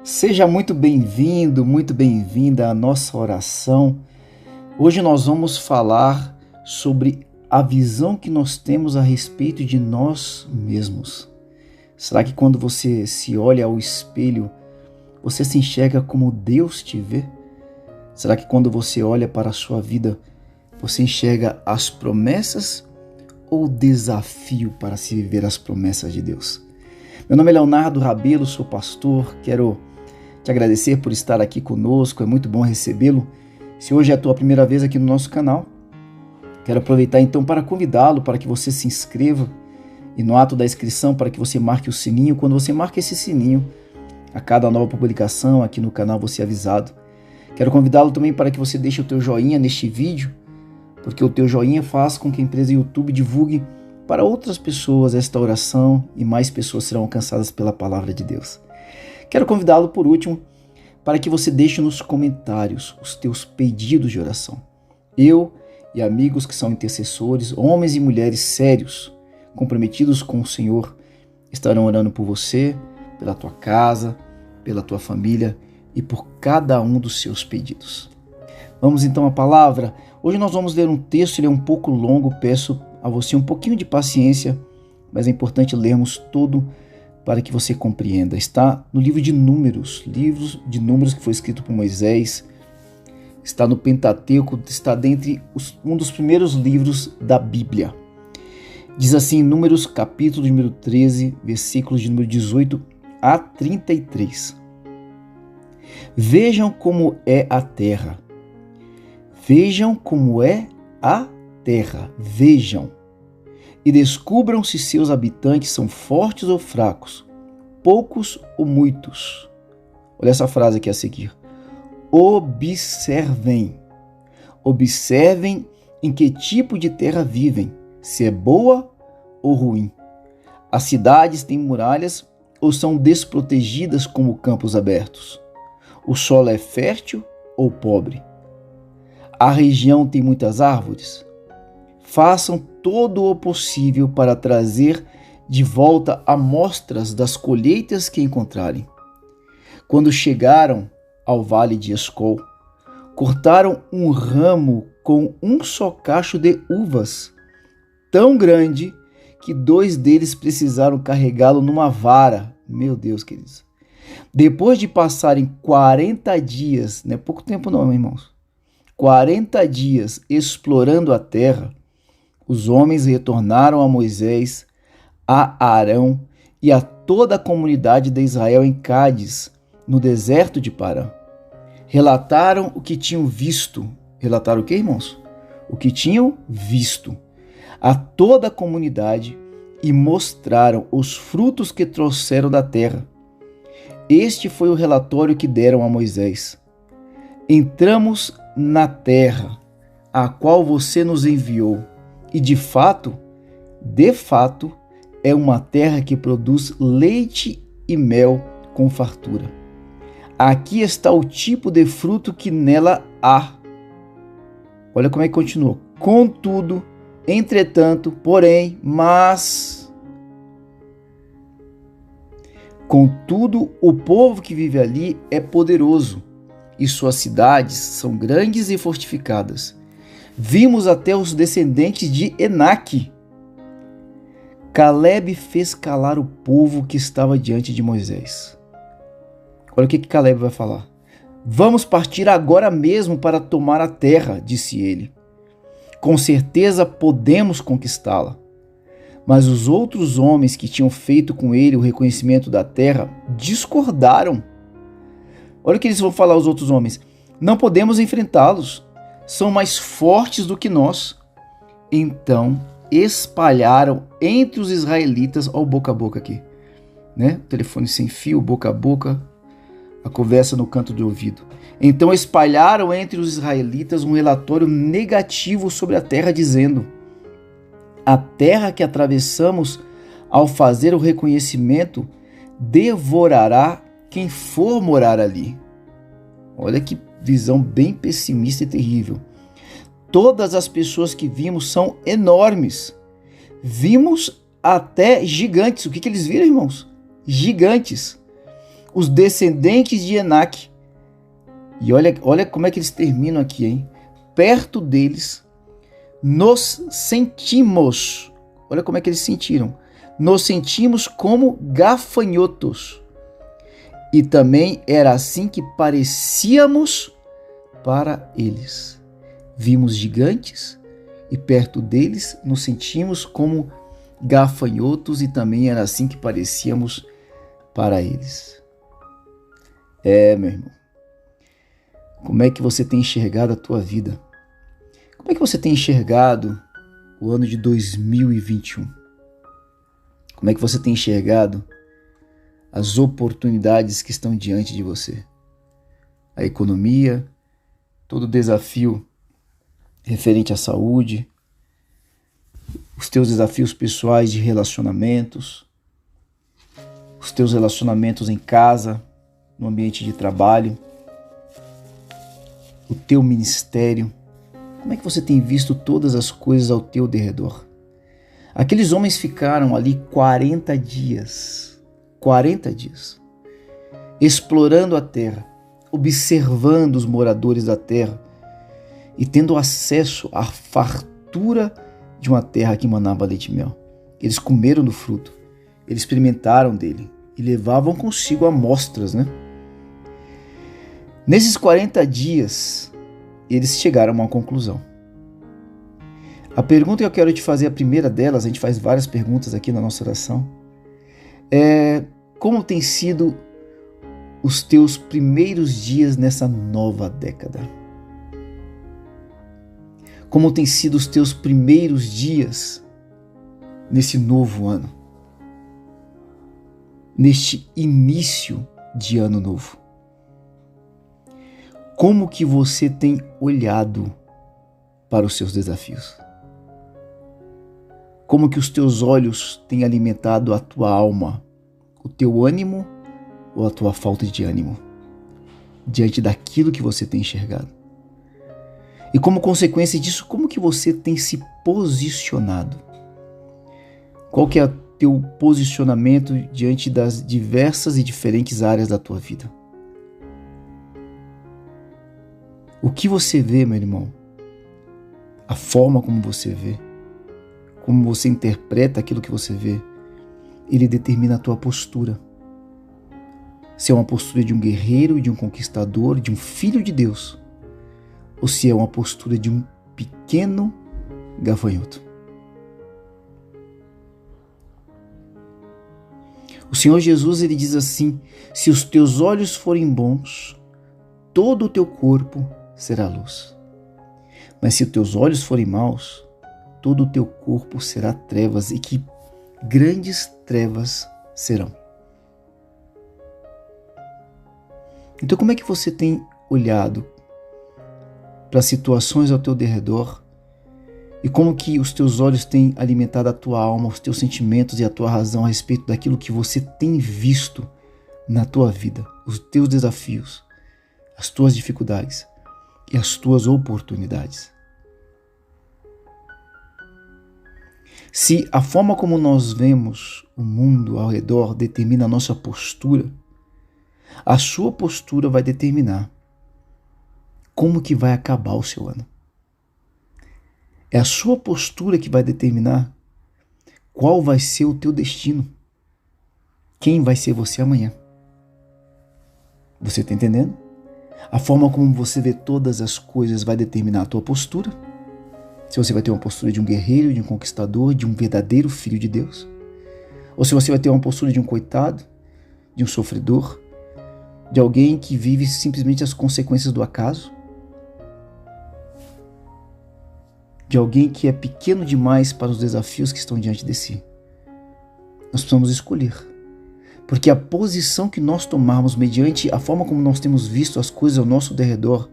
Seja muito bem-vindo, muito bem-vinda à nossa oração. Hoje nós vamos falar sobre a visão que nós temos a respeito de nós mesmos. Será que quando você se olha ao espelho, você se enxerga como Deus te vê? Será que quando você olha para a sua vida, você enxerga as promessas ou o desafio para se viver as promessas de Deus? Meu nome é Leonardo Rabelo, sou pastor, quero te agradecer por estar aqui conosco, é muito bom recebê-lo. Se hoje é a tua primeira vez aqui no nosso canal, quero aproveitar então para convidá-lo para que você se inscreva e no ato da inscrição para que você marque o sininho. Quando você marca esse sininho, a cada nova publicação aqui no canal você é avisado. Quero convidá-lo também para que você deixe o teu joinha neste vídeo, porque o teu joinha faz com que a empresa YouTube divulgue para outras pessoas esta oração e mais pessoas serão alcançadas pela palavra de Deus. Quero convidá-lo, por último, para que você deixe nos comentários os teus pedidos de oração. Eu e amigos que são intercessores, homens e mulheres sérios, comprometidos com o Senhor, estarão orando por você, pela tua casa, pela tua família e por cada um dos seus pedidos. Vamos então à palavra. Hoje nós vamos ler um texto, ele é um pouco longo, peço a você um pouquinho de paciência, mas é importante lermos todo para que você compreenda. Está no livro de Números, que foi escrito por Moisés, está no Pentateuco, está dentre um dos primeiros livros da Bíblia. Diz assim, Números capítulo número 13, versículos de número 18 a 33. Vejam como é a terra. Vejam como é a terra. Vejam. E descubram se seus habitantes são fortes ou fracos, poucos ou muitos. Olha essa frase aqui a seguir. Observem. Observem em que tipo de terra vivem, se é boa ou ruim. As cidades têm muralhas ou são desprotegidas como campos abertos. O solo é fértil ou pobre. A região tem muitas árvores. Façam todo o possível para trazer de volta amostras das colheitas que encontrarem. Quando chegaram ao vale de Escol, cortaram um ramo com um só cacho de uvas, tão grande que 2 deles precisaram carregá-lo numa vara. Meu Deus, queridos. Depois de passarem 40 dias, não é pouco tempo não, irmãos, 40 dias explorando a terra, os homens retornaram a Moisés, a Arão e a toda a comunidade de Israel em Cádiz, no deserto de Parã. Relataram o que tinham visto. Relataram o que, irmãos? O que tinham visto a toda a comunidade e mostraram os frutos que trouxeram da terra. Este foi o relatório que deram a Moisés. Entramos na terra, a qual você nos enviou, e de fato, é uma terra que produz leite e mel com fartura. Aqui está o tipo de fruto que nela há. Olha como é que continua. Contudo, entretanto, porém, mas... Contudo, o povo que vive ali é poderoso, e suas cidades são grandes e fortificadas. Vimos até os descendentes de Enaque. Calebe fez calar o povo que estava diante de Moisés. Olha o que Calebe vai falar. Vamos partir agora mesmo para tomar a terra, disse ele. Com certeza podemos conquistá-la. Mas os outros homens que tinham feito com ele o reconhecimento da terra discordaram. Olha o que eles vão falar, os outros homens. Não podemos enfrentá-los. São mais fortes do que nós. Então espalharam entre os israelitas, ó, o boca a boca aqui, né? O telefone sem fio, boca a boca, a conversa no canto do ouvido. Então espalharam entre os israelitas um relatório negativo sobre a terra, dizendo: a terra que atravessamos ao fazer o reconhecimento devorará quem for morar ali. Olha que visão bem pessimista e terrível. Todas as pessoas que vimos são enormes. Vimos até gigantes. O que eles viram, irmãos? Gigantes. os descendentes de Enaque. E olha como é que eles terminam aqui, hein? Perto deles, nos sentimos. Olha como é que eles sentiram. Nos sentimos como gafanhotos. E também era assim que parecíamos para eles. Vimos gigantes e perto deles nos sentimos como gafanhotos e também era assim que parecíamos para eles. Meu irmão. Como é que você tem enxergado a tua vida? Como é que você tem enxergado o ano de 2021? Como é que você tem enxergado as oportunidades que estão diante de você? A economia, todo o desafio referente à saúde, os teus desafios pessoais de relacionamentos, os teus relacionamentos em casa, no ambiente de trabalho, o teu ministério. Como é que você tem visto todas as coisas ao teu derredor? Aqueles homens ficaram ali 40 dias, explorando a terra, observando os moradores da terra e tendo acesso à fartura de uma terra que manava leite e mel. Eles comeram do fruto, eles experimentaram dele e levavam consigo amostras, né? Nesses 40 dias, eles chegaram a uma conclusão. A pergunta que eu quero te fazer, a primeira delas, a gente faz várias perguntas aqui na nossa oração, é: como tem sido os teus primeiros dias nessa nova década? Como tem sido os teus primeiros dias nesse novo ano? Neste início de ano novo? Como que você tem olhado para os seus desafios? Como que os teus olhos têm alimentado a tua alma, o teu ânimo ou a tua falta de ânimo diante daquilo que você tem enxergado? E como consequência disso, como que você tem se posicionado? Qual que é o teu posicionamento diante das diversas e diferentes áreas da tua vida? O que você vê, meu irmão? A forma como você vê, como você interpreta aquilo que você vê, ele determina a tua postura. Se é uma postura de um guerreiro, de um conquistador, de um filho de Deus, ou se é uma postura de um pequeno gafanhoto. O Senhor Jesus, ele diz assim: se os teus olhos forem bons, todo o teu corpo será luz. Mas se os teus olhos forem maus, todo o teu corpo será trevas, e que grandes trevas serão. Então, como é que você tem olhado para as situações ao teu derredor e como que os teus olhos têm alimentado a tua alma, os teus sentimentos e a tua razão a respeito daquilo que você tem visto na tua vida, os teus desafios, as tuas dificuldades e as tuas oportunidades? Se a forma como nós vemos o mundo ao redor determina a nossa postura, a sua postura vai determinar como que vai acabar o seu ano. É a sua postura que vai determinar qual vai ser o teu destino. Quem vai ser você amanhã. Você está entendendo? A forma como você vê todas as coisas vai determinar a tua postura. Se você vai ter uma postura de um guerreiro, de um conquistador, de um verdadeiro filho de Deus. Ou se você vai ter uma postura de um coitado, de um sofredor, de alguém que vive simplesmente as consequências do acaso. De alguém que é pequeno demais para os desafios que estão diante de si. Nós precisamos escolher. Porque a posição que nós tomarmos mediante a forma como nós temos visto as coisas ao nosso derredor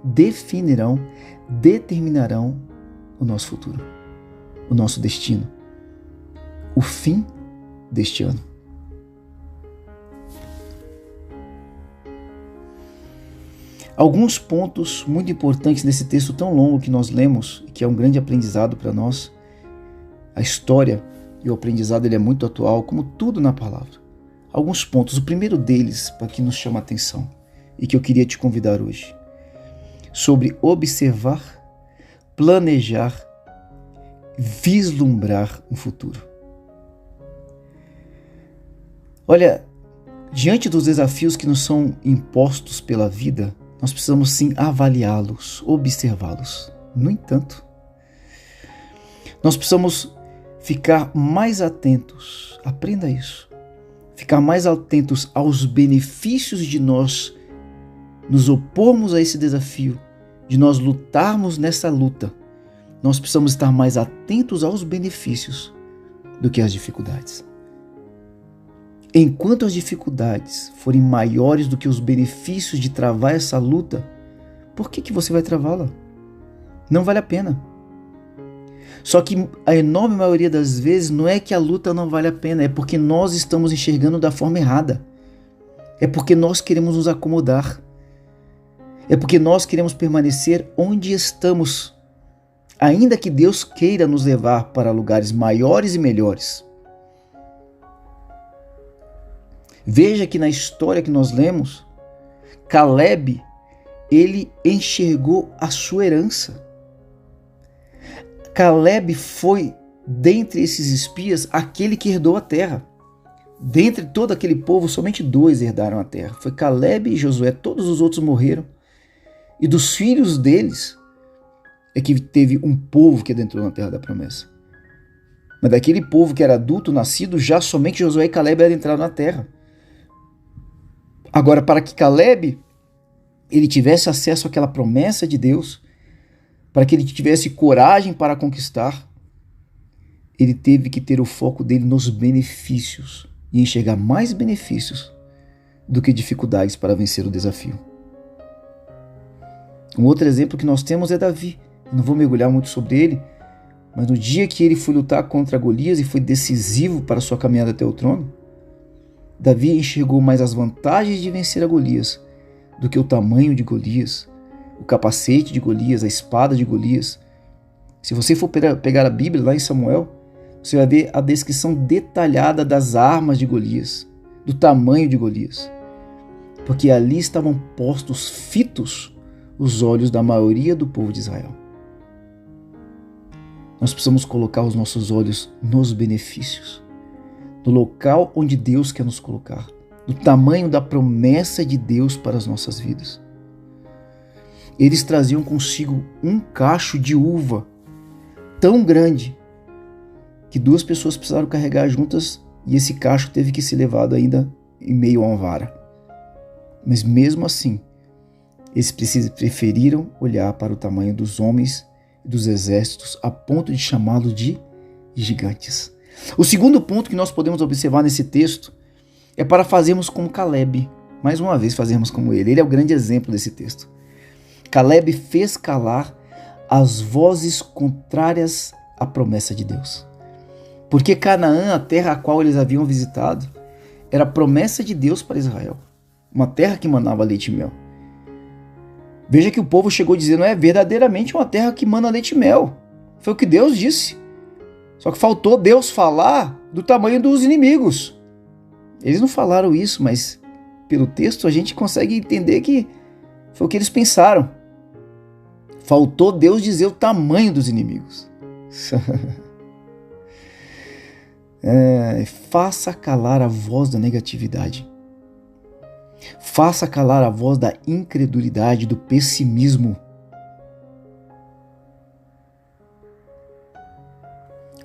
determinarão o nosso futuro, o nosso destino, o fim deste ano. Alguns pontos muito importantes nesse texto tão longo que nós lemos, que é um grande aprendizado para nós. A história e o aprendizado ele é muito atual, como tudo na palavra. alguns pontos. O primeiro deles, para que nos chama a atenção e que eu queria te convidar hoje, sobre observar, planejar, vislumbrar um futuro. Olha, diante dos desafios que nos são impostos pela vida, nós precisamos sim avaliá-los, observá-los. No entanto, nós precisamos ficar mais atentos, aprenda isso, ficar mais atentos aos benefícios de nós nos opormos a esse desafio, de nós lutarmos nessa luta. Nós precisamos estar mais atentos aos benefícios do que às dificuldades. Enquanto as dificuldades forem maiores do que os benefícios de travar essa luta, por que você vai travá-la? Não vale a pena. Só que a enorme maioria das vezes não é que a luta não vale a pena, é porque nós estamos enxergando da forma errada. É porque nós queremos nos acomodar. É porque nós queremos permanecer onde estamos, ainda que Deus queira nos levar para lugares maiores e melhores. Veja que na história que nós lemos, Caleb, ele enxergou a sua herança. Caleb foi, dentre esses espias, aquele que herdou a terra. Dentre todo aquele povo, somente 2 herdaram a terra. Foi Caleb e Josué, todos os outros morreram. E dos filhos deles, é que teve um povo que adentrou na terra da promessa. Mas daquele povo que era adulto, nascido, já somente Josué e Caleb adentraram na terra. Agora, para que Caleb ele tivesse acesso àquela promessa de Deus, para que ele tivesse coragem para conquistar, ele teve que ter o foco dele nos benefícios e enxergar mais benefícios do que dificuldades para vencer o desafio. Um outro exemplo que nós temos é Davi. Eu não vou mergulhar muito sobre ele, mas no dia que ele foi lutar contra Golias e foi decisivo para a sua caminhada até o trono, Davi enxergou mais as vantagens de vencer a Golias do que o tamanho de Golias, o capacete de Golias, a espada de Golias. Se você for pegar a Bíblia lá em Samuel, você vai ver a descrição detalhada das armas de Golias, do tamanho de Golias, porque ali estavam postos fitos os olhos da maioria do povo de Israel. Nós precisamos colocar os nossos olhos nos benefícios, no local onde Deus quer nos colocar, do tamanho da promessa de Deus para as nossas vidas. Eles traziam consigo um cacho de uva tão grande que 2 pessoas precisaram carregar juntas e esse cacho teve que ser levado ainda em meio a uma vara. Mas mesmo assim, eles preferiram olhar para o tamanho dos homens e dos exércitos a ponto de chamá-los de gigantes. O segundo ponto que nós podemos observar nesse texto é para fazermos como Caleb. Mais uma vez fazermos como ele. Ele é o grande exemplo desse texto. Caleb fez calar as vozes contrárias à promessa de Deus. Porque Canaã, a terra a qual eles haviam visitado, era a promessa de Deus para Israel. Uma terra que manava leite e mel. Veja que o povo chegou dizendo, é verdadeiramente uma terra que mana leite e mel. Foi o que Deus disse. Só que faltou Deus falar do tamanho dos inimigos. Eles não falaram isso, mas pelo texto a gente consegue entender que foi o que eles pensaram. Faltou Deus dizer o tamanho dos inimigos. Faça calar a voz da negatividade. Faça calar a voz da incredulidade, do pessimismo.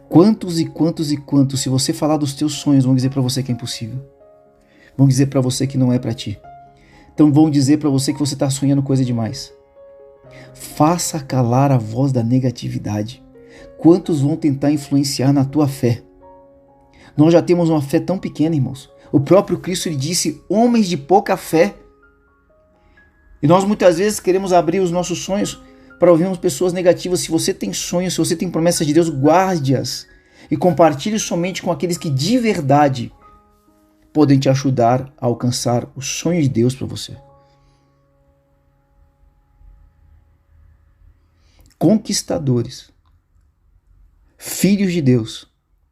Quantos e quantos e quantos, se você falar dos teus sonhos, vão dizer para você que é impossível. Vão dizer para você que não é para ti. Então vão dizer para você que você está sonhando coisa demais. Faça calar a voz da negatividade. Quantos vão tentar influenciar na tua fé? Nós já temos uma fé tão pequena, irmãos. O próprio Cristo lhe disse, homens de pouca fé. E nós muitas vezes queremos abrir os nossos sonhos para ouvirmos pessoas negativas. Se você tem sonhos, se você tem promessas de Deus, guarde-as e compartilhe somente com aqueles que de verdade podem te ajudar a alcançar o sonho de Deus para você. Conquistadores, filhos de Deus,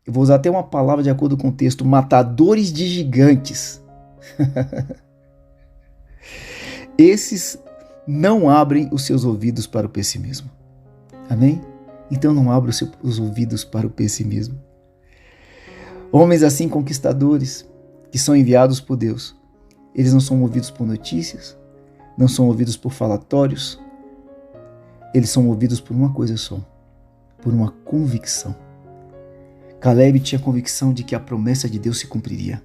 Eu vou usar até uma palavra de acordo com o texto, matadores de gigantes. Esses não abrem os seus ouvidos para o pessimismo. Amém? Então não abra os ouvidos para o pessimismo. Homens assim conquistadores, que são enviados por Deus, eles não são movidos por notícias, não são movidos por falatórios, eles são movidos por uma coisa só, por uma convicção. Caleb tinha convicção de que a promessa de Deus se cumpriria.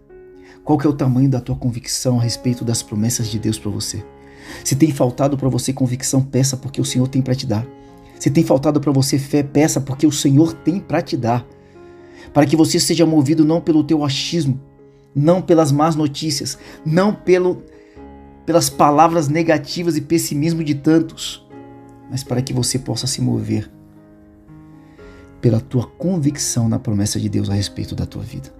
Qual que é o tamanho da tua convicção a respeito das promessas de Deus para você? Se tem faltado para você convicção, peça porque o Senhor tem para te dar. Se tem faltado para você fé, peça porque o Senhor tem para te dar. Para que você seja movido não pelo teu achismo, não pelas más notícias, não pelas palavras negativas e pessimismo de tantos, mas para que você possa se mover pela tua convicção na promessa de Deus a respeito da tua vida.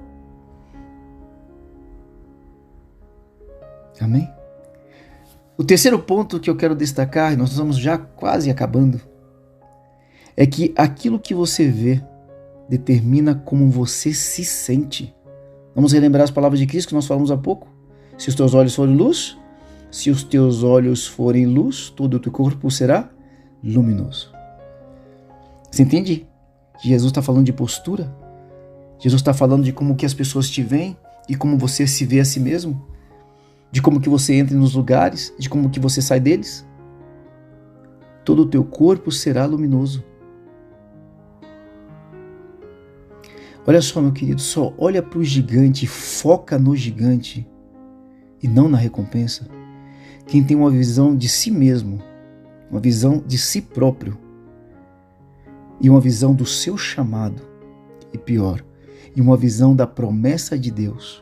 Amém? O terceiro ponto que eu quero destacar, e nós estamos já quase acabando, é que aquilo que você vê determina como você se sente. Vamos relembrar as palavras de Cristo que nós falamos há pouco? Se os teus olhos forem luz, se os teus olhos forem luz, todo o teu corpo será luminoso. Você entende? Jesus está falando de postura. Jesus está falando de como que as pessoas te veem e como você se vê a si mesmo. De como que você entra nos lugares, de como que você sai deles. Todo o teu corpo será luminoso. Olha só, meu querido, só olha para o gigante, foca no gigante e não na recompensa. Quem tem uma visão de si mesmo, uma visão de si próprio e uma visão do seu chamado, e pior, e uma visão da promessa de Deus,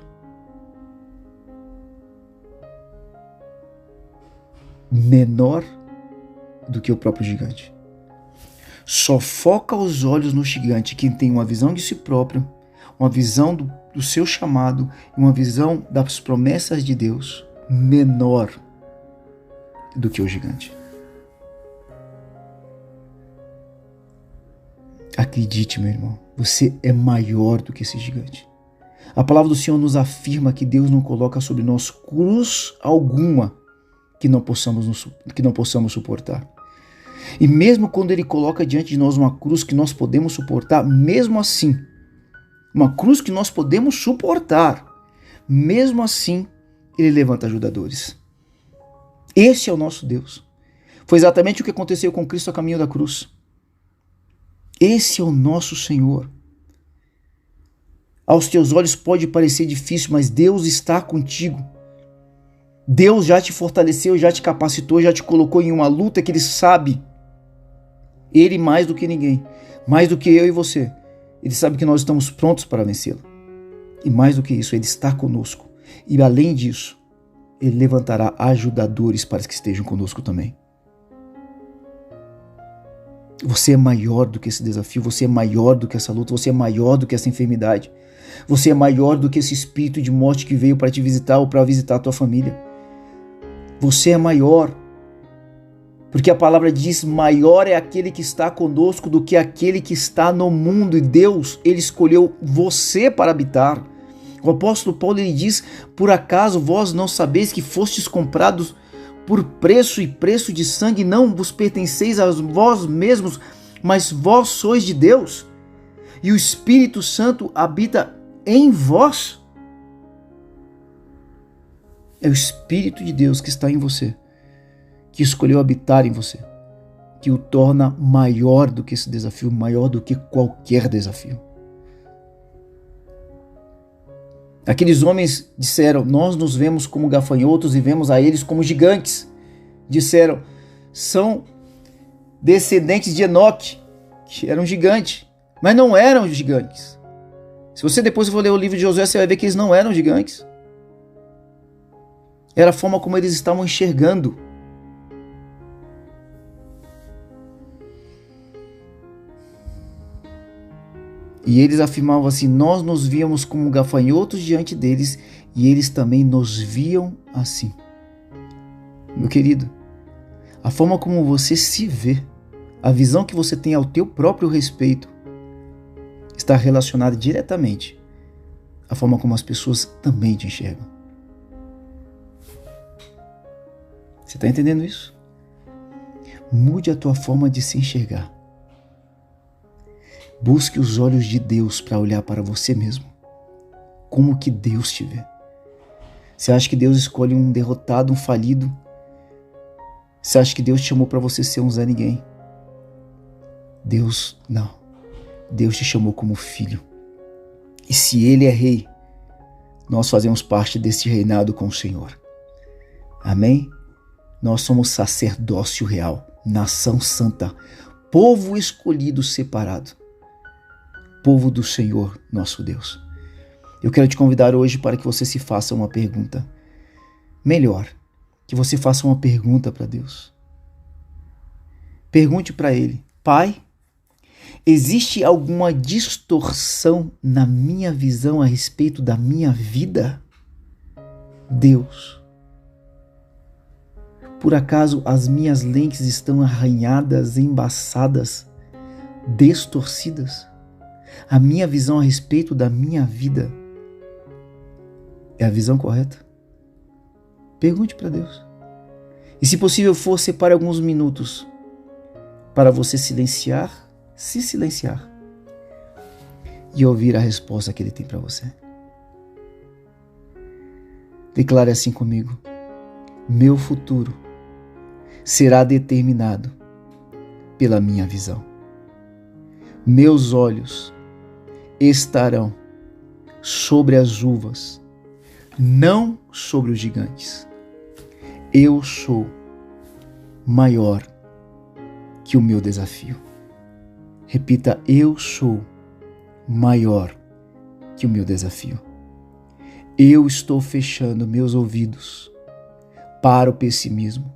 menor do que o próprio gigante. Só foca os olhos no gigante quem tem uma visão de si próprio, uma visão do seu chamado e uma visão das promessas de Deus menor do que o gigante. Acredite, meu irmão, você é maior do que esse gigante. A palavra do Senhor nos afirma que Deus não coloca sobre nós cruz alguma que não possamos suportar. E mesmo quando Ele coloca diante de nós uma cruz que nós podemos suportar, mesmo assim, uma cruz que nós podemos suportar, mesmo assim, Ele levanta ajudadores. Esse é o nosso Deus. Foi exatamente o que aconteceu com Cristo a caminho da cruz. Esse é o nosso Senhor. Aos teus olhos pode parecer difícil, mas Deus está contigo. Deus já te fortaleceu, já te capacitou, já te colocou em uma luta que Ele sabe. Ele mais do que ninguém, mais do que eu e você. Ele sabe que nós estamos prontos para vencê-la. E mais do que isso, Ele está conosco. E além disso, Ele levantará ajudadores para que estejam conosco também. Você é maior do que esse desafio, você é maior do que essa luta, você é maior do que essa enfermidade. Você é maior do que esse espírito de morte que veio para te visitar ou para visitar a tua família. Você é maior, porque a palavra diz: maior é aquele que está conosco do que aquele que está no mundo. E Deus, Ele escolheu você para habitar. O apóstolo Paulo, ele diz: por acaso vós não sabeis que fostes comprados por preço e preço de sangue? Não vos pertenceis a vós mesmos, mas vós sois de Deus, e o Espírito Santo habita em vós. É o Espírito de Deus que está em você, que escolheu habitar em você, que o torna maior do que esse desafio, maior do que qualquer desafio. Aqueles homens disseram: nós nos vemos como gafanhotos e vemos a eles como gigantes. Disseram: são descendentes de Enoque, que era um gigante, mas não eram gigantes. Se você depois for ler o livro de Josué, você vai ver que eles não eram gigantes. Era a forma como eles estavam enxergando. E eles afirmavam assim: nós nos víamos como gafanhotos diante deles, e eles também nos viam assim. Meu querido, a forma como você se vê, a visão que você tem ao teu próprio respeito, está relacionada diretamente à forma como as pessoas também te enxergam. Você está entendendo isso? Mude a tua forma de se enxergar. Busque os olhos de Deus para olhar para você mesmo. Como que Deus te vê? Você acha que Deus escolhe um derrotado, um falido? Você acha que Deus te chamou para você ser um Zé Ninguém? Deus, não. Deus te chamou como filho. E se Ele é rei, nós fazemos parte desse reinado com o Senhor. Amém? Nós somos sacerdócio real, nação santa, povo escolhido, separado, povo do Senhor, nosso Deus. Eu quero te convidar hoje para que você se faça uma pergunta. Melhor, que você faça uma pergunta para Deus. Pergunte para Ele: Pai, existe alguma distorção na minha visão a respeito da minha vida? Deus, por acaso as minhas lentes estão arranhadas, embaçadas, distorcidas? A minha visão a respeito da minha vida é a visão correta? Pergunte para Deus. E se possível for, separe alguns minutos para você silenciar, se silenciar e ouvir a resposta que Ele tem para você. Declare assim comigo: meu futuro será determinado pela minha visão. Meus olhos estarão sobre as uvas, não sobre os gigantes. Eu sou maior que o meu desafio. Repita: eu sou maior que o meu desafio. Eu estou fechando meus ouvidos para o pessimismo.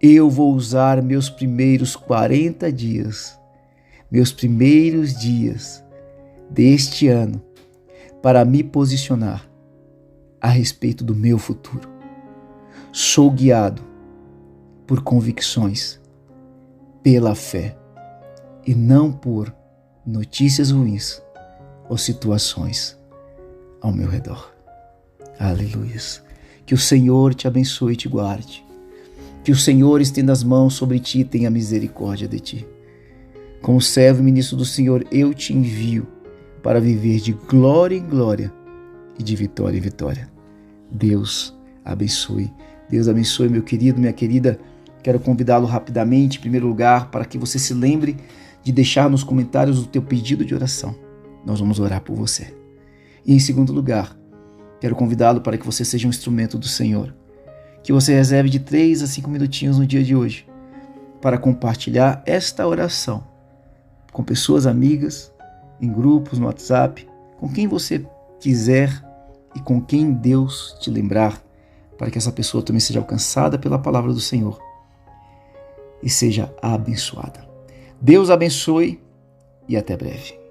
Eu vou usar meus primeiros 40 dias, meus primeiros dias deste ano, para me posicionar a respeito do meu futuro. Sou guiado por convicções, pela fé, e não por notícias ruins ou situações ao meu redor. Aleluias. Que o Senhor te abençoe e te guarde. Que o Senhor estenda as mãos sobre ti e tenha misericórdia de ti. Como servo e ministro do Senhor, eu te envio para viver de glória em glória e de vitória em vitória. Deus abençoe. Deus abençoe, meu querido, minha querida. Quero convidá-lo rapidamente, em primeiro lugar, para que você se lembre de deixar nos comentários o teu pedido de oração. Nós vamos orar por você. E em segundo lugar, quero convidá-lo para que você seja um instrumento do Senhor. Que você reserve de 3 a 5 minutinhos no dia de hoje para compartilhar esta oração com pessoas amigas, em grupos, no WhatsApp, com quem você quiser e com quem Deus te lembrar, para que essa pessoa também seja alcançada pela palavra do Senhor e seja abençoada. Deus abençoe e até breve.